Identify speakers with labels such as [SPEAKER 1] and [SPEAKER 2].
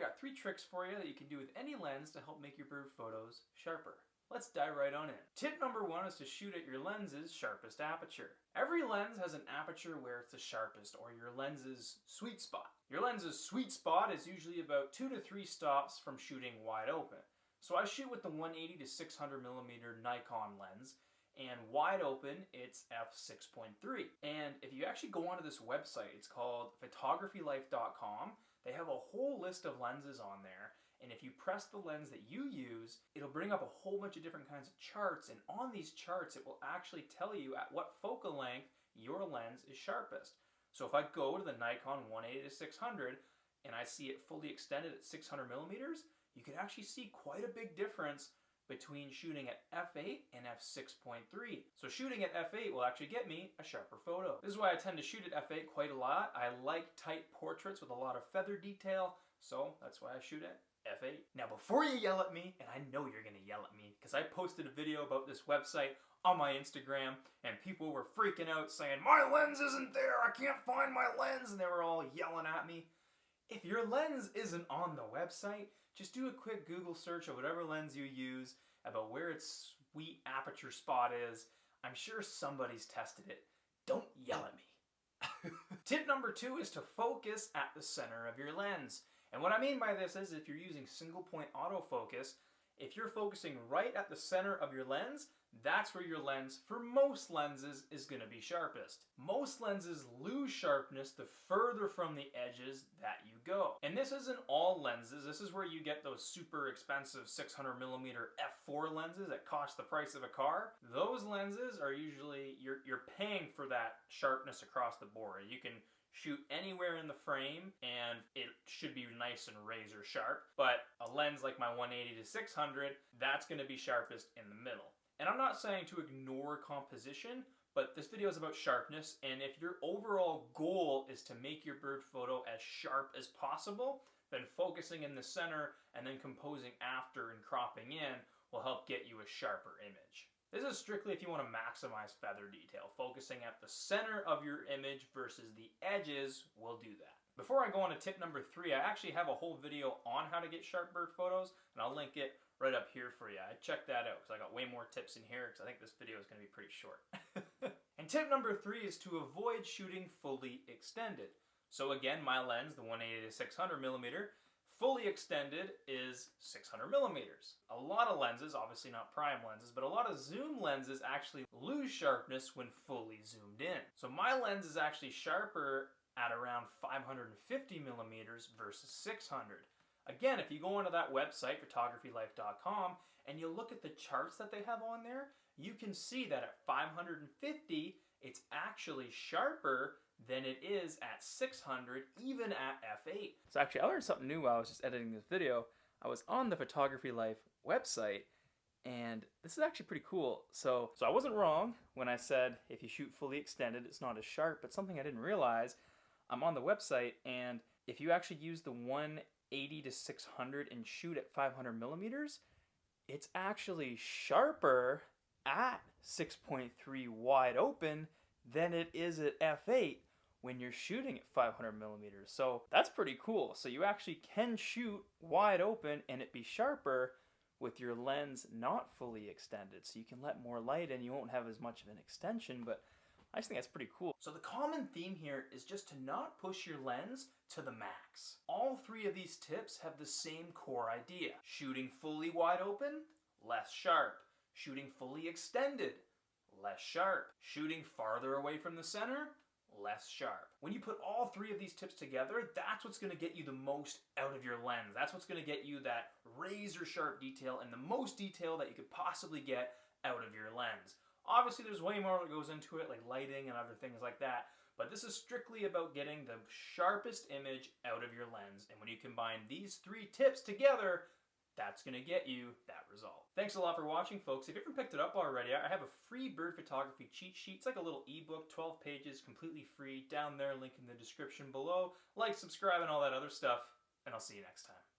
[SPEAKER 1] got 3 tricks for you that you can do with any lens to help make your bird photos sharper. Let's dive right on in. Tip number 1 is to shoot at your lens's sharpest aperture. Every lens has an aperture where it's the sharpest, or your lens's sweet spot. Your lens's sweet spot is usually about 2 to 3 stops from shooting wide open. So I shoot with the 180 to 600 millimeter Nikon lens, and wide open it's f6.3. And if you actually go onto this website, it's called photographylife.com. They have a whole list of lenses on there, and if you press the lens that you use, it'll bring up a whole bunch of different kinds of charts, and on these charts it will actually tell you at what focal length your lens is sharpest. So if I go to the Nikon 180 to 600 and I see it fully extended at 600 millimeters, you can actually see quite a big difference between shooting at f8 and f6.3. So shooting at f8 will actually get me a sharper photo. This is why I tend to shoot at f8 quite a lot. I like tight portraits with a lot of feather detail, so that's why I shoot at f8. Now before you yell at me, and I know you're gonna yell at me, because I posted a video about this website on my Instagram, and people were freaking out saying, "My lens isn't there, I can't find my lens," and they were all yelling at me. If your lens isn't on the website, just do a quick Google search of whatever lens you use about where its sweet aperture spot is. I'm sure somebody's tested it. Don't yell at me. Tip number 2 is to focus at the center of your lens. And what I mean by this is if you're using single point autofocus, if you're focusing right at the center of your lens, that's where your lens, for most lenses, is going to be sharpest. Most lenses lose sharpness the further from the edges that you go. And this isn't all lenses. This is where you get those super expensive 600 millimeter f4 lenses that cost the price of a car. Those lenses are usually, you're paying for that sharpness across the board. You can shoot anywhere in the frame and it should be nice and razor sharp. But a lens like my 180 to 600, that's going to be sharpest in the middle. And I'm not saying to ignore composition, but this video is about sharpness, and if your overall goal is to make your bird photo as sharp as possible, then focusing in the center and then composing after and cropping in will help get you a sharper image. This is strictly if you want to maximize feather detail. Focusing at the center of your image versus the edges will do that. Before I go on to tip number 3, I actually have a whole video on how to get sharp bird photos, and I'll link it right up here for you. I checked that out because I got way more tips in here because I think this video is going to be pretty short. And tip number 3 is to avoid shooting fully extended. So again, my lens, the 180 to 600 millimeter, fully extended is 600 millimeters. A lot of lenses, obviously not prime lenses, but a lot of zoom lenses actually lose sharpness when fully zoomed in. So my lens is actually sharper at around 550 millimeters versus 600. Again, if you go onto that website, photographylife.com, and you look at the charts that they have on there, you can see that at 550, it's actually sharper than it is at 600, even at f8. So actually, I learned something new while I was just editing this video. I was on the Photography Life website, and this is actually pretty cool. So I wasn't wrong when I said if you shoot fully extended, it's not as sharp, but something I didn't realize, I'm on the website, and if you actually use the 180 to 600 and shoot at 500 millimeters, it's actually sharper at 6.3 wide open than it is at f8 when you're shooting at 500 millimeters. So that's pretty cool. So you actually can shoot wide open and it be sharper with your lens not fully extended. So you can let more light in, you won't have as much of an extension, but I just think that's pretty cool. So the common theme here is just to not push your lens to the max. All 3 of these tips have the same core idea. Shooting fully wide open, less sharp. Shooting fully extended, less sharp. Shooting farther away from the center, less sharp. When you put all 3 of these tips together, that's what's going to get you the most out of your lens. That's what's going to get you that razor sharp detail and the most detail that you could possibly get out of your lens. Obviously, there's way more that goes into it, like lighting and other things like that, but this is strictly about getting the sharpest image out of your lens. And when you combine these 3 tips together, that's going to get you that result. Thanks a lot for watching, folks. If you haven't picked it up already, I have a free bird photography cheat sheet. It's like a little ebook, 12 pages, completely free, down there, link in the description below. Like, subscribe, and all that other stuff, and I'll see you next time.